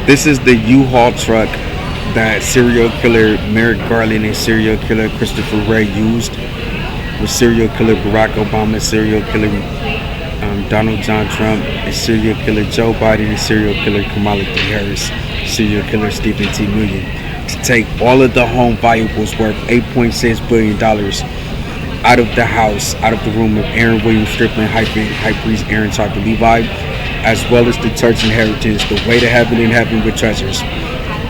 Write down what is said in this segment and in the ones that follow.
This is the Uhaul truck that serial killer Merrick Garland and serial killer Christopher Wray used, with serial killer Barack Obama, serial killer Donald John Trump, and serial killer Joe Biden, and serial killer Kamala Harris, serial killer Stephen T. Million, to take all of the home valuables worth $8.6 billion out of the house, out of the room of Aaron William Striplin, High Priest Aaron Tucker Levi, as well as the church inheritance, the way to heaven and heaven with treasures,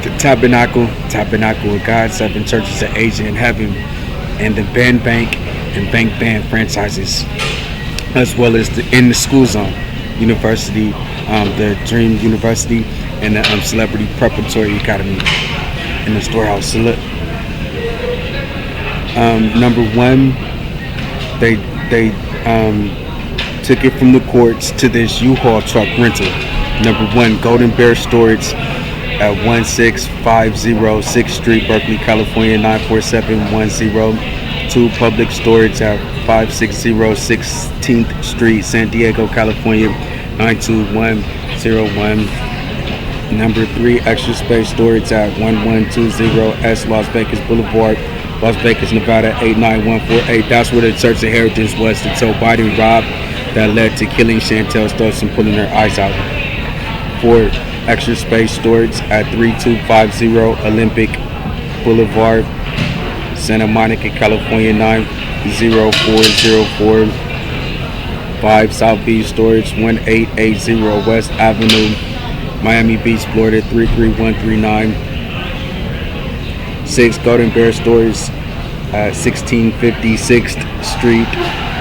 the tabernacle of God, 7 churches of Asia in heaven, and the bank and bank franchises, as well as in the school zone, university, the Dream University, and the Celebrity Preparatory Academy, in the storehouse. So look, number one, they took it from the courts to this Uhaul truck rental. Number one, Golden Bear Storage at 1650 6th Street, Berkeley, California 94710. 2, Public Storage at 560 16th Street, San Diego, California 92101. Number 3, Extra Space Storage at 1120 S Las Vegas Boulevard, Las Vegas, Nevada 89148. That's where the church inheritance was to Joe Biden robbed, that led to killing Chantel Stokes and pulling her eyes out. 4, Extra Space Storage at 3250 Olympic Boulevard, Santa Monica, California 90404. 5, South Beach Storage 1880 West Avenue, Miami Beach, Florida 33139. 6, Golden Bear Storage at 1656th Street,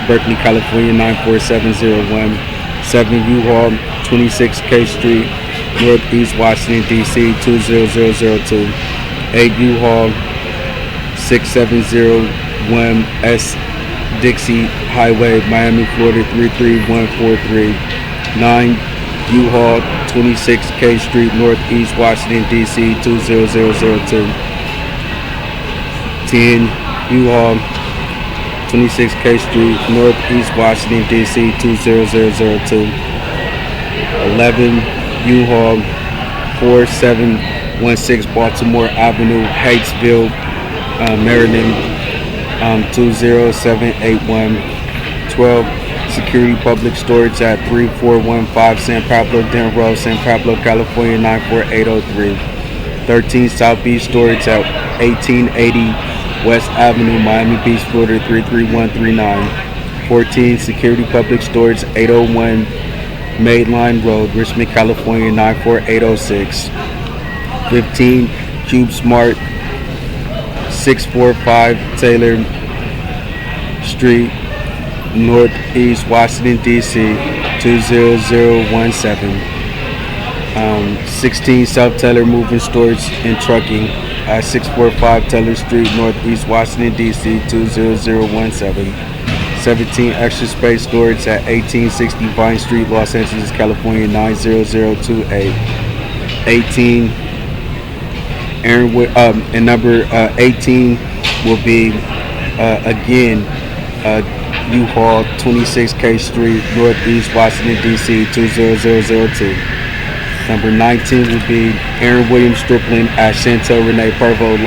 Berkeley, California 94701. 7, Uhaul 26K Street, Northeast Washington, D.C. 20002. 8, Uhaul 6701 S Dixie Highway, Miami, Florida 33143. 9, Uhaul 26K Street, Northeast Washington, D.C. 20002. 10, Uhaul 26K Street, Northeast Washington, D.C. 20002. 11, Uhaul 4716 Baltimore Avenue, Hatesville, Maryland 20781. 12, Security Public Storage at 3415 San Pablo Den Road, San Pablo, California 94803. 13, South Beach Storage at 1880 West Avenue, Miami Beach, Florida 33139. 14, Security Public Storage 801 Mainline Road, Richmond, California 94806. 15, Cube Smart 645 Taylor Street, Northeast Washington, D.C. 20017. 16, South Taylor Moving Storage and Trucking at 645 Taylor Street, Northeast Washington, D.C. 20017. 17, Extra Space Storage at 1860 Vine Street, Los Angeles, California 90028. 18, Aaron, and number 18 will be again Uhaul 26K Street, Northeast Washington, D.C. 20002. Number 19 will be Aaron William Striplin at Chantel Renee Pervo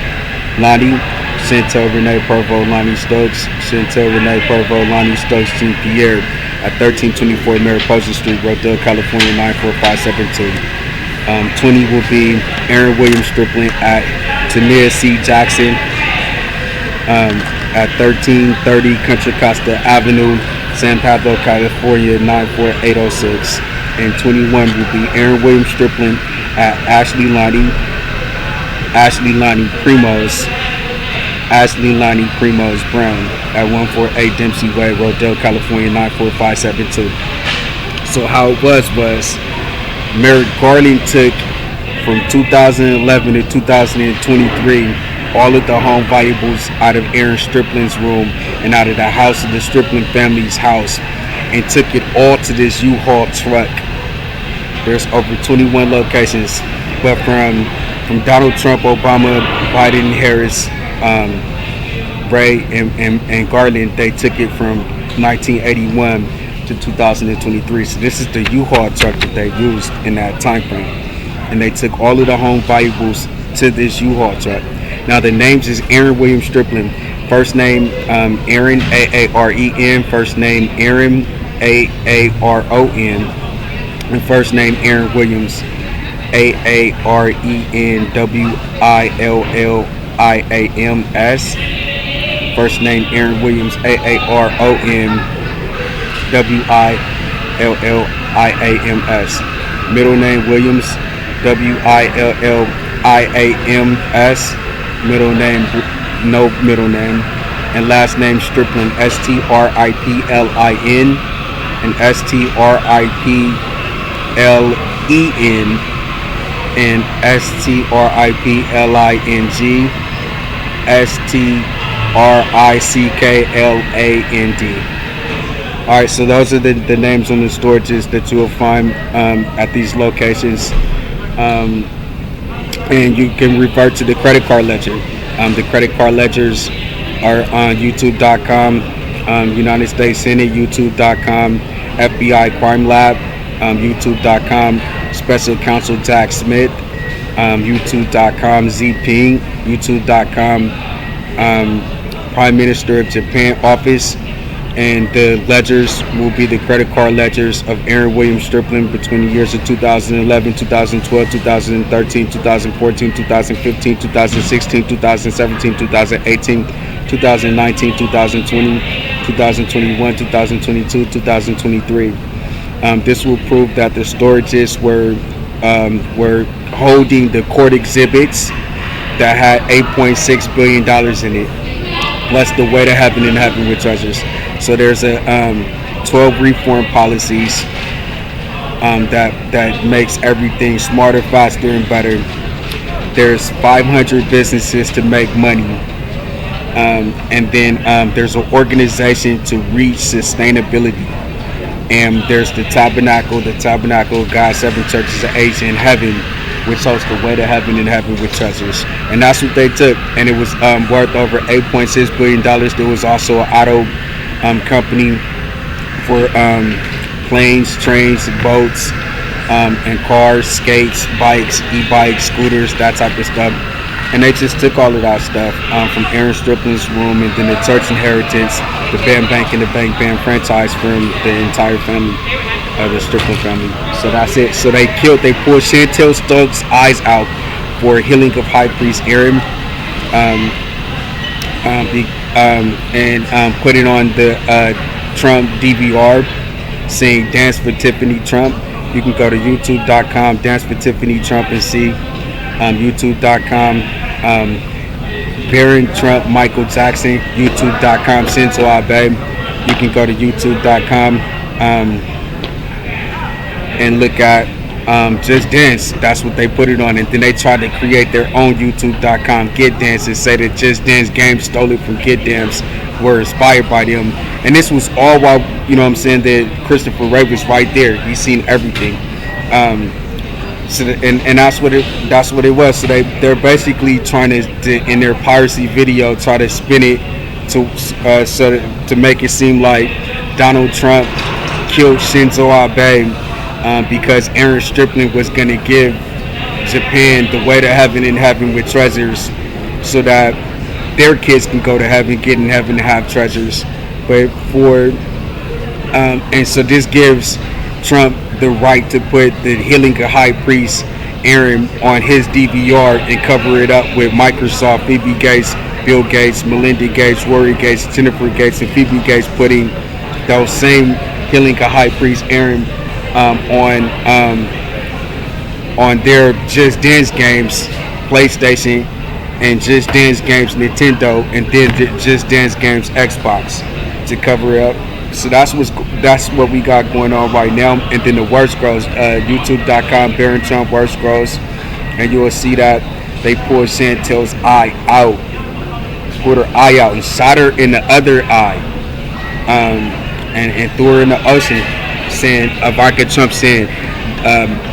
Lonnie, Chantel Renee Pervo Lonnie Stokes, Chantel Renee Pervo Lonnie Stokes Jean Pierre at 1324 Mariposa Street, Rodale, California 94572. 20 will be Aaron William Striplin at Tania C. Jackson at 1330 Contra Costa Avenue, San Pablo, California 94806. And 21 will be Aaron William Striplin at Ashley Lonnie Primos Brown at 148 Dempsey Way, Rodale, California 94572. So how it was Merrick Garland took from 2011 to 2023 all of the home valuables out of Aaron Striplin's room and out of the house of the Striplin family's house, and took it all to this Uhaul truck. There's over 21 locations, but from Donald Trump, Obama, Biden, Harris, Wray, and Garland, they took it from 1981 to 2023. So this is the Uhaul truck that they used in that time frame. and they took all of the home valuables to this U-Haul truck. Now the names is Aaron William Striplin. First name Aaron, Aaren. First name Aaron, Aaron. And first name Aaron Williams, Arenwilliams. First name Aaron Williams, Aaroniwilliams. Middle name Williams, Williams. Middle name, no middle name. And last name Striplin, Striplin, and Striplin, and Strickland. Alright, so those are the names on the storages that you will find at these locations. And you can revert to the credit card ledger. The credit card ledgers are on youtube.com, United States Senate, youtube.com, FBI Crime Lab, youtube.com, Special Counsel Jack Smith, youtube.com, Zping, youtube.com, Prime Minister of Japan Office. And the ledgers will be the credit card ledgers of Aaron William Striplin between the years of 2011, 2012, 2013, 2014, 2015, 2016, 2017, 2018, 2019, 2020, 2021, 2022, 2023. This will prove that the storages were holding the court exhibits that had $8.6 billion in it, plus the way to heaven and heaven with treasures. So there's a 12 reform policies that makes everything smarter, faster, and better. There's 500 businesses to make money, and then there's an organization to reach sustainability. And there's the tabernacle of God's seven churches of Asia in heaven, which hosts the way to heaven and heaven with treasures. And that's what they took, and it was worth over $8.6 billion. There was also an auto company for planes, trains, boats, and cars, skates, bikes, e-bikes, scooters, that type of stuff. And they just took all of that stuff from Aaron Striplin's room, and then the church inheritance, the Bam Bank and the Bank Bam franchise from the entire family, the Striplin family. So that's it. So they pulled Chantel Stokes' eyes out for healing of High Priest Aaron. And put it on the Trump DVR, saying Dance for Tiffany Trump. You can go to youtube.com, Dance for Tiffany Trump, and see youtube.com, Barron Trump Michael Jackson, youtube.com, Shinzo Abe. You can go to youtube.com and look at Just Dance. That's what they put it on, and then they tried to create their own youtube.com Get Dance and say that Just Dance Game stole it from Get Dance, were inspired by them. And this was all while, you know what I'm saying, that Christopher Wray was right there. He's seen everything. So and that's what it was. So they're basically trying to in their piracy video, try to spin it to make it seem like Donald Trump killed Shinzo Abe because Aaron Striplin was going to give Japan the way to heaven and heaven with treasures, so that their kids can go to heaven, get in heaven, and have treasures. But and so this gives Trump the right to put the healing of High Priest Aaron on his DVR and cover it up with Microsoft, Phoebe Gates, Bill Gates, Melinda Gates, Rory Gates, Jennifer Gates, and Phoebe Gates putting those same healing of High Priest Aaron on their Just Dance games, PlayStation, and Just Dance games, Nintendo, and then the Just Dance games, Xbox, to cover it up. So that's what we got going on right now. And then the worst grows, youtube.com, Barron Trump worst grows, and you will see that they pulled Chantel's eye out, pulled her eye out and shot her in the other eye, and threw her in the ocean, saying Ivanka Trump saying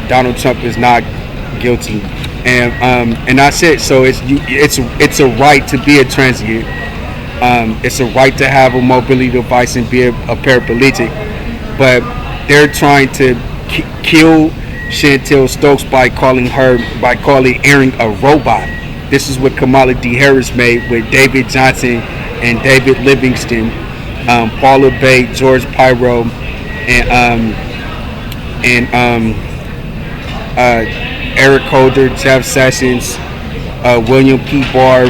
Donald Trump is not guilty, and that's it. So it's a right to be a transient. It's a right to have a mobility device and be a paraplegic, but they're trying to kill Chantel Stokes by calling Aaron a robot. This is what Kamala D. Harris made with David Johnson and David Livingston, Paula Bay, George Pyro, and Eric Holder, Jeff Sessions, William P. Barr.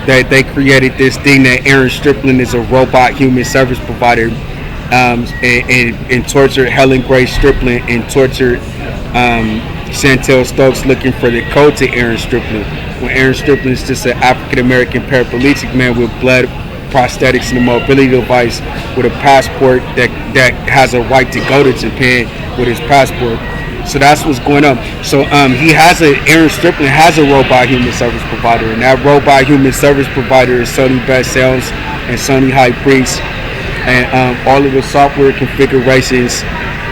That they created this thing that Aaron Striplin is a robot human service provider, and tortured Helen Grace Striplin and tortured Chantel Stokes looking for the code to Aaron Striplin. When Aaron Striplin is just an African American paraplegic man with blood, prosthetics, and a mobility device with a passport that has a right to go to Japan with his passport. So that's what's going on. So Aaron Striplin has a robot human service provider, and that robot human service provider is Sony Best Sales and Sony High Priest, and all of the software configurations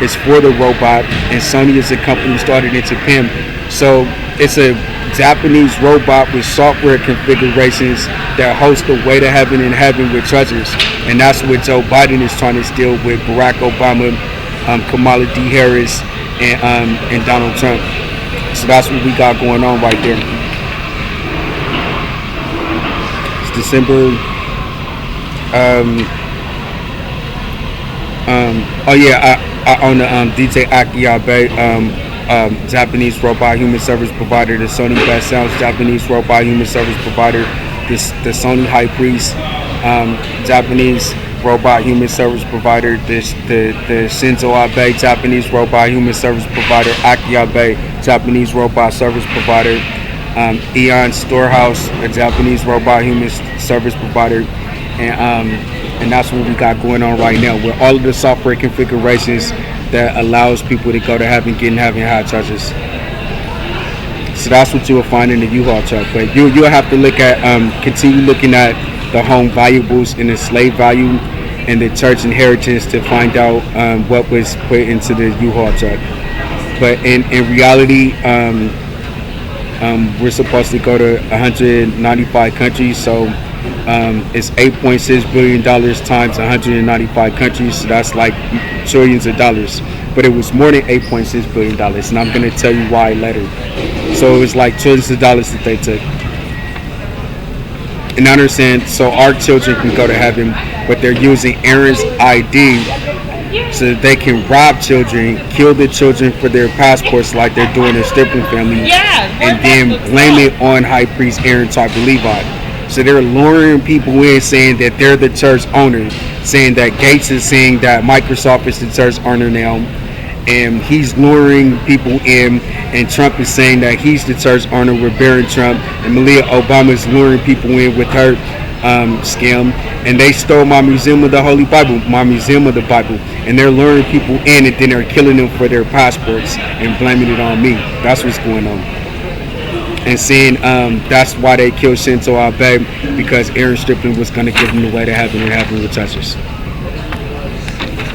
is for the robot, and Sony is a company started in Japan. So it's a Japanese robot with software configurations that host the way to heaven and heaven with treasures, and that's what Joe Biden is trying to steal with Barack Obama, Kamala D. Harris, and Donald Trump. So that's what we got going on right there. It's December. I own the DJ Akiabe, Japanese robot human service provider, the Sony Best Sounds Japanese robot human service provider, the Sony High Priest, Japanese robot human service provider, the Shinzo Abe, Japanese robot human service provider, Aki Abe, Japanese robot service provider, Eon Storehouse, a Japanese robot human service provider, and that's what we got going on right now with all of the software configurations that allows people to go to heaven, get in heaven, high charges. So that's what you will find in the Uhaul truck. But you'll have to look at, continue looking at the home valuables and the slave value and the church inheritance to find out what was put into the Uhaul truck. But in reality, we're supposed to go to 195 countries, so it's $8.6 billion times 195 countries, so that's like trillions of dollars. But it was more than $8.6 billion, and I'm going to tell you why later. So it was like trillions of dollars that they took. And I understand, so our children can go to heaven, but they're using Aaron's ID so that they can rob children, kill the children for their passports like they're doing in Striplin family, and then blame it on High Priest Aaron type of Levi. So they're luring people in, saying that they're the church owner, saying that Gates is saying that Microsoft is the church owner now, and he's luring people in, and Trump is saying that he's the church owner with Barron Trump, and Malia Obama is luring people in with her scam, and they stole my Museum of the Holy Bible, my Museum of the Bible, and they're luring people in, and then they're killing them for their passports and blaming it on me. That's what's going on. And saying that's why they killed Shinzo Abe, because Aaron Striplin was going to give them the way to heaven and heaven with touches.